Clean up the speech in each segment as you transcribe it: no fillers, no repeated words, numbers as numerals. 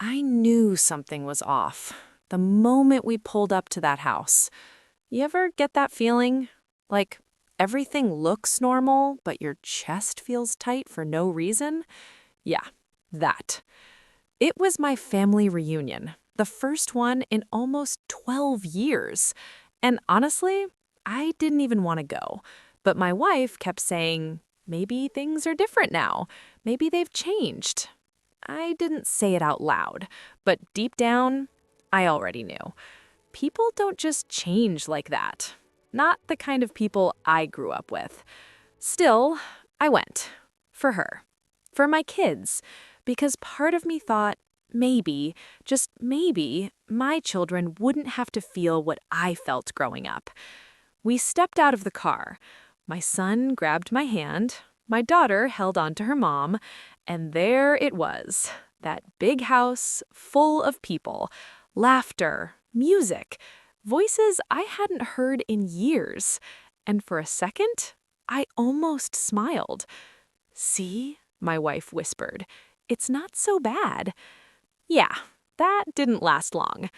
I knew something was off the moment we pulled up to that house. You ever get that feeling? Like everything looks normal, but your chest feels tight for no reason? Yeah, that. It was my family reunion, the first one in almost 12 years. And honestly, I didn't even want to go. But my wife kept saying, maybe things are different now. Maybe they've changed. I didn't say it out loud, but deep down, I already knew. People don't just change like that. Not the kind of people I grew up with. Still, I went. For her. For my kids. Because part of me thought, maybe, just maybe, my children wouldn't have to feel what I felt growing up. We stepped out of the car. My son grabbed my hand, my daughter held on to her mom, and there it was, that big house full of people, laughter, music, voices I hadn't heard in years. And for a second, I almost smiled. "See?" my wife whispered. "It's not so bad." Yeah, that didn't last long.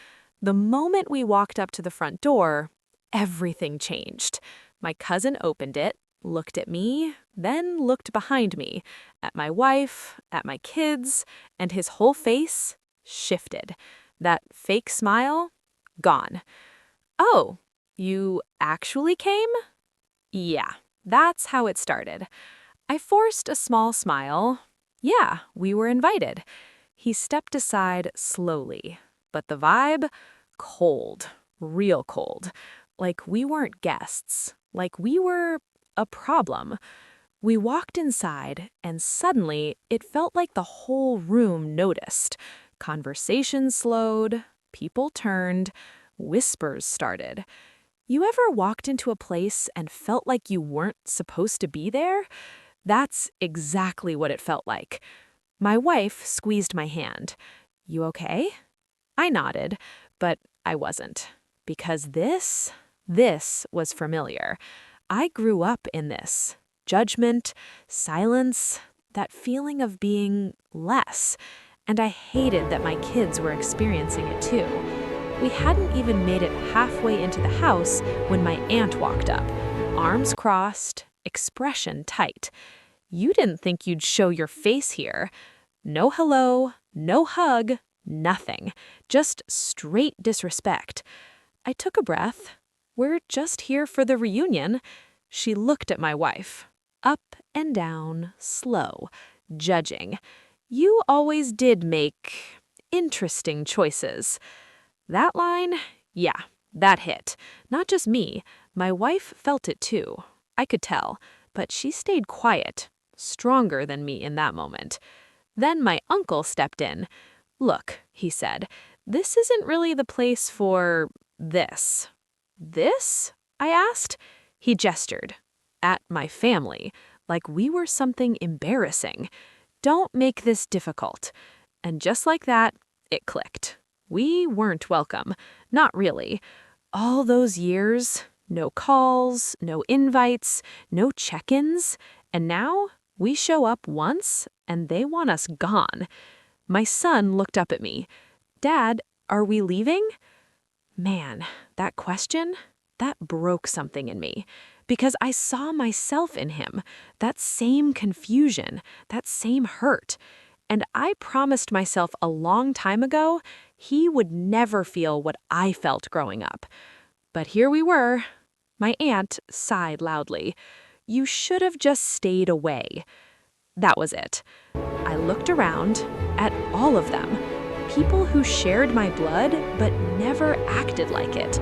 The moment we walked up to the front door, everything changed. My cousin opened it, looked at me, then looked behind me, at my wife, at my kids, and his whole face shifted. That fake smile, gone. "Oh, you actually came?" Yeah, that's how it started. I forced a small smile. Yeah, we were invited. He stepped aside slowly, but the vibe, cold, real cold. Like we weren't guests, like we were a problem. We walked inside, and suddenly it felt like the whole room noticed. Conversation slowed, people turned, whispers started. You ever walked into a place and felt like you weren't supposed to be there? That's exactly what it felt like. My wife squeezed my hand. "You okay?" I nodded, but I wasn't. Because this was familiar. I grew up in this. Judgment, silence, that feeling of being less. And I hated that my kids were experiencing it too. We hadn't even made it halfway into the house when my aunt walked up, arms crossed, expression tight. "You didn't think you'd show your face here." No hello, no hug, nothing. Just straight disrespect. I took a breath. "We're just here for the reunion." She looked at my wife. Up and down, slow, judging. "You always did make interesting choices." That line, yeah, that hit. Not just me. My wife felt it too. I could tell, but she stayed quiet, stronger than me in that moment. Then my uncle stepped in. "Look," he said, "this isn't really the place for this." "This?" I asked. He gestured. "At my family, like we were something embarrassing. Don't make this difficult." And just like that, it clicked. We weren't welcome. Not really. All those years, no calls, no invites, no check-ins, and now we show up once and they want us gone. My son looked up at me. "Dad, are we leaving?" Man, that question, that broke something in me. Because I saw myself in him, that same confusion, that same hurt. And I promised myself a long time ago he would never feel what I felt growing up. But here we were. My aunt sighed loudly. "You should have just stayed away." That was it. I looked around at all of them. People who shared my blood but never acted like it.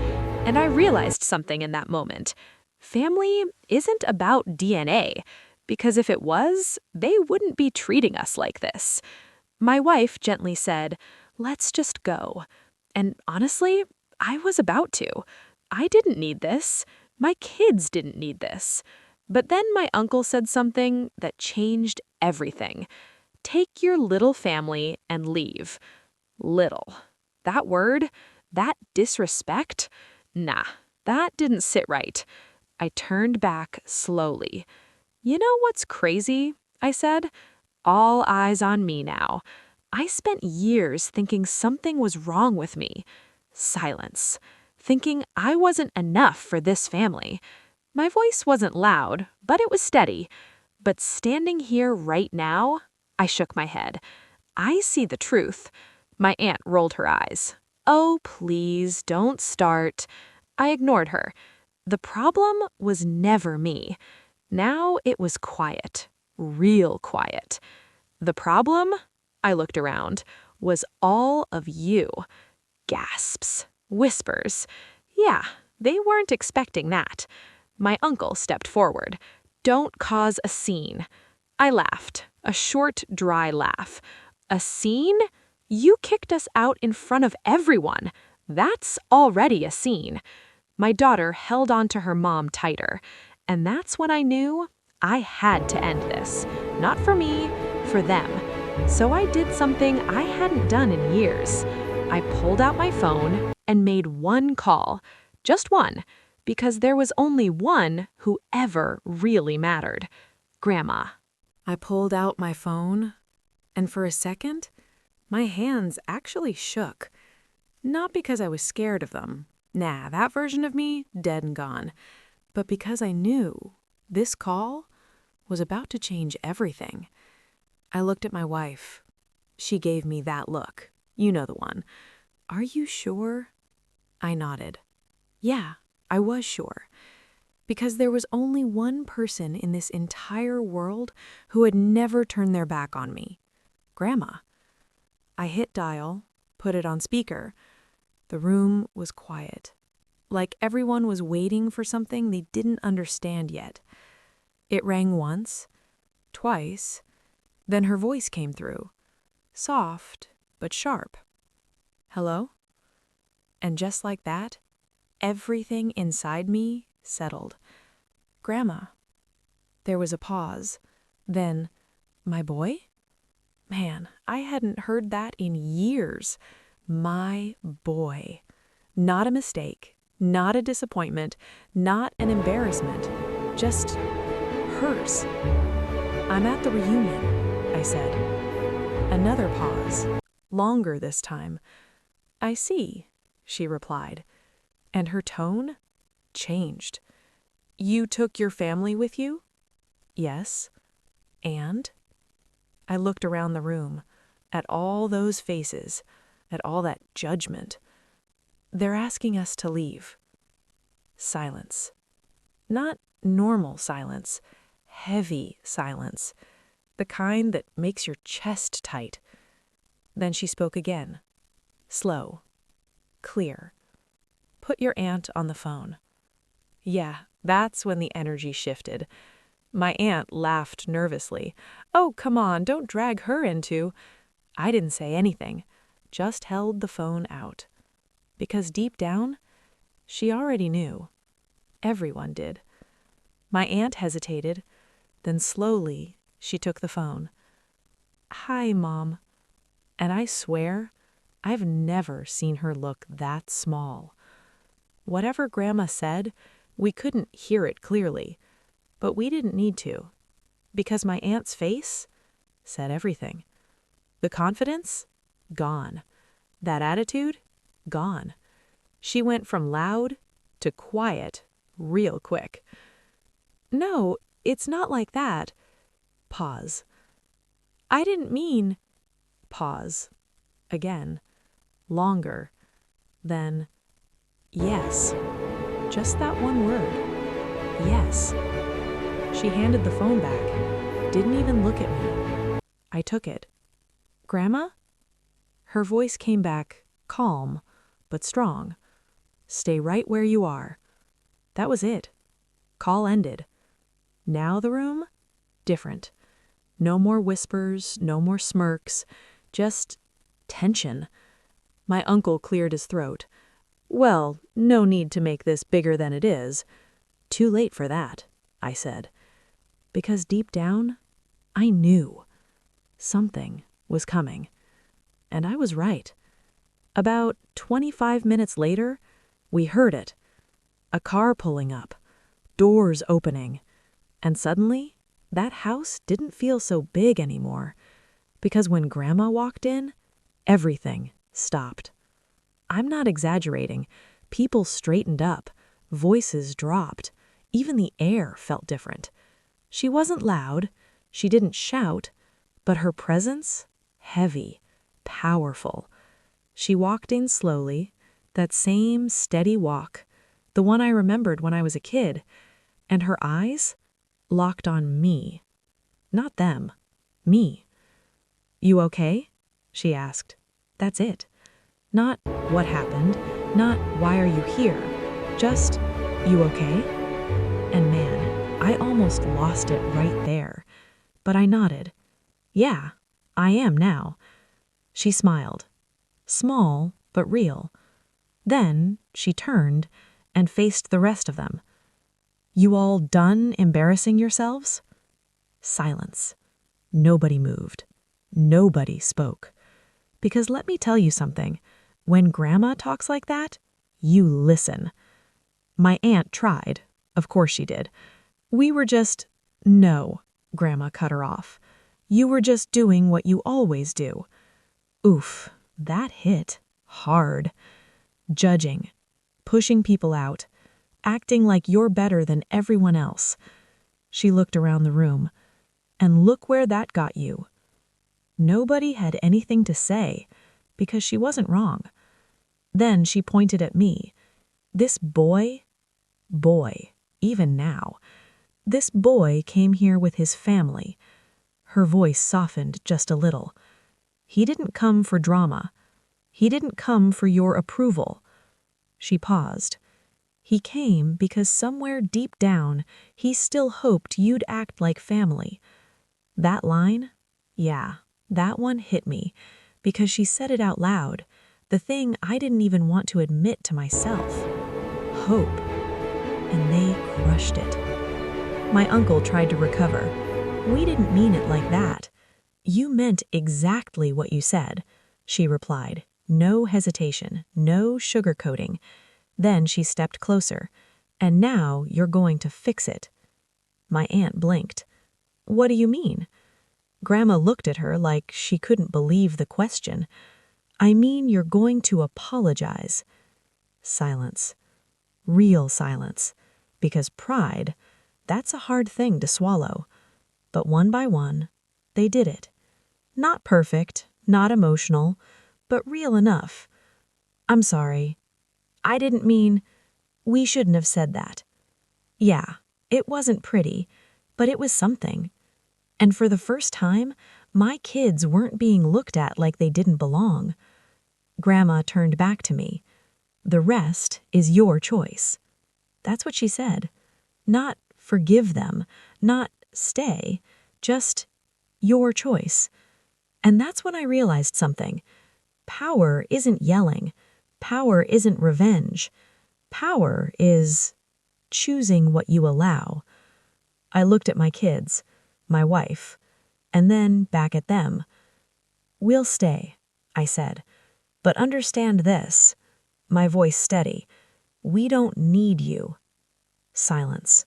And I realized something in that moment. Family isn't about DNA. Because if it was, they wouldn't be treating us like this. My wife gently said, "Let's just go." And honestly, I was about to. I didn't need this. My kids didn't need this. But then my uncle said something that changed everything. "Take your little family and leave." Little. That word, that disrespect, nah, that didn't sit right. I turned back slowly. "You know what's crazy?" I said. "All eyes on me now. I spent years thinking something was wrong with me. Silence. Thinking I wasn't enough for this family. My voice wasn't loud, but it was steady. But standing here right now, I shook my head. I see the truth. My aunt rolled her eyes. Oh, please, don't start. I ignored her. The problem was never me. Now it was quiet. Real quiet. The problem, I looked around, was all of you. Gasps. Whispers. Yeah, they weren't expecting that. My uncle stepped forward. Don't cause a scene. I laughed, a short, dry laugh. A scene? You kicked us out in front of everyone. That's already a scene. My daughter held on to her mom tighter. And that's when I knew I had to end this. Not for me, for them. So I did something I hadn't done in years. I pulled out my phone and made one call. Just one. Because there was only one who ever really mattered. Grandma. I pulled out my phone, and for a second, my hands actually shook. Not because I was scared of them. Nah, that version of me, dead and gone. But because I knew this call was about to change everything. I looked at my wife. She gave me that look. You know the one. Are you sure? I nodded. Yeah, I was sure. Because there was only one person in this entire world who had never turned their back on me. Grandma. I hit dial, put it on speaker. The room was quiet. Like everyone was waiting for something they didn't understand yet. It rang once, twice, then her voice came through. Soft, but sharp. Hello? And just like that, everything inside me settled. Grandma. There was a pause. Then, my boy? Man, I hadn't heard that in years. My boy. Not a mistake, not a disappointment, not an embarrassment. Just hers. I'm at the reunion, I said. Another pause. Longer this time. I see, she replied. And her tone changed. You took your family with you? Yes. And? I looked around the room, at all those faces, at all that judgment. They're asking us to leave. Silence. Not normal silence, heavy silence, the kind that makes your chest tight. Then she spoke again. Slow. Clear. Put your aunt on the phone. Yeah, that's when the energy shifted. My aunt laughed nervously. Oh, come on, don't drag her into... I didn't say anything, just held the phone out. Because deep down, she already knew. Everyone did. My aunt hesitated, then slowly she took the phone. Hi, Mom. And I swear, I've never seen her look that small. Whatever Grandma said, we couldn't hear it clearly, but we didn't need to, because my aunt's face said everything. The confidence? Gone. That attitude? Gone. She went from loud to quiet real quick. No, it's not like that. Pause. I didn't mean... Pause. Again. Longer. Then... Yes. Just that one word. Yes. She handed the phone back. Didn't even look at me. I took it. Grandma? Her voice came back, calm, but strong. Stay right where you are. That was it. Call ended. Now the room? Different. No more whispers, no more smirks, just tension. My uncle cleared his throat. Well, no need to make this bigger than it is. Too late for that, I said. Because deep down, I knew. Something was coming. And I was right. About 25 minutes later, we heard it. A car pulling up, doors opening. And suddenly, that house didn't feel so big anymore. because when Grandma walked in, everything stopped. I'm not exaggerating. People straightened up, voices dropped, even the air felt different. She wasn't loud, she didn't shout, but her presence, heavy, powerful. She walked in slowly, that same steady walk, the one I remembered when I was a kid, and her eyes locked on me. Not them, me. "You okay?" she asked. That's it. Not what happened, not why are you here, just you okay? And man, I almost lost it right there. But I nodded. Yeah, I am now. She smiled. Small, but real. Then she turned and faced the rest of them. You all done embarrassing yourselves? Silence. Nobody moved. Nobody spoke. Because let me tell you something. When Grandma talks like that, you listen. My aunt tried. Of course she did. We were just... No, Grandma cut her off. You were just doing what you always do. Oof, that hit hard. Judging, pushing people out, acting like you're better than everyone else. She looked around the room. And look where that got you. Nobody had anything to say, because she wasn't wrong. Then she pointed at me. This boy, even now, this boy came here with his family. Her voice softened just a little. He didn't come for drama. He didn't come for your approval. She paused. He came because somewhere deep down, he still hoped you'd act like family. That line? Yeah, that one hit me, because she said it out loud, the thing I didn't even want to admit to myself. Hope. And they crushed it. My uncle tried to recover. We didn't mean it like that. You meant exactly what you said, she replied. No hesitation, no sugarcoating. Then she stepped closer. And now you're going to fix it. My aunt blinked. What do you mean? Grandma looked at her like she couldn't believe the question. I mean you're going to apologize. Silence. Real silence. Because pride, that's a hard thing to swallow. But one by one, they did it. Not perfect, not emotional, but real enough. I'm sorry. I didn't mean... We shouldn't have said that. Yeah, it wasn't pretty, but it was something. And for the first time, my kids weren't being looked at like they didn't belong. Grandma turned back to me. The rest is your choice. That's what she said. Not forgive them, not stay, just your choice. And that's when I realized something. Power isn't yelling. Power isn't revenge. Power is choosing what you allow. I looked at my kids, my wife, and then back at them. We'll stay, I said. But understand this, my voice steady. We don't need you. Silence.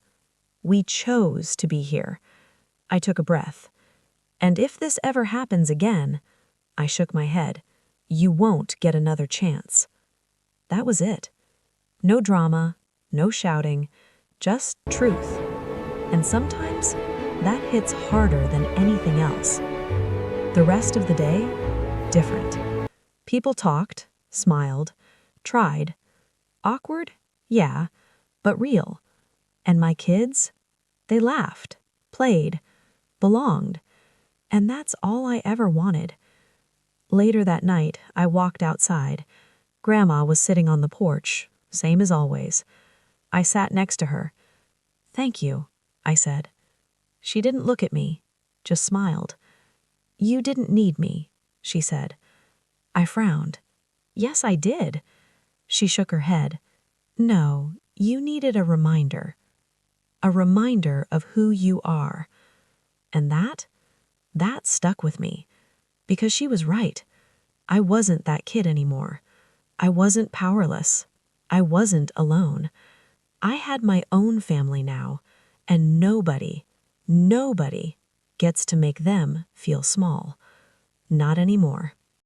We chose to be here. I took a breath. And if this ever happens again, I shook my head, you won't get another chance. That was it. No drama, no shouting, just truth. And sometimes that hits harder than anything else. The rest of the day, different. People talked, smiled, tried. Awkward? Yeah, but real. And my kids? They laughed, played, belonged. And that's all I ever wanted. Later that night, I walked outside. Grandma was sitting on the porch, same as always. I sat next to her. Thank you, I said. She didn't look at me, just smiled. You didn't need me, she said. I frowned. Yes, I did. She shook her head. No, you needed a reminder. A reminder of who you are. And that stuck with me. Because she was right. I wasn't that kid anymore. I wasn't powerless. I wasn't alone. I had my own family now, and nobody gets to make them feel small. Not anymore.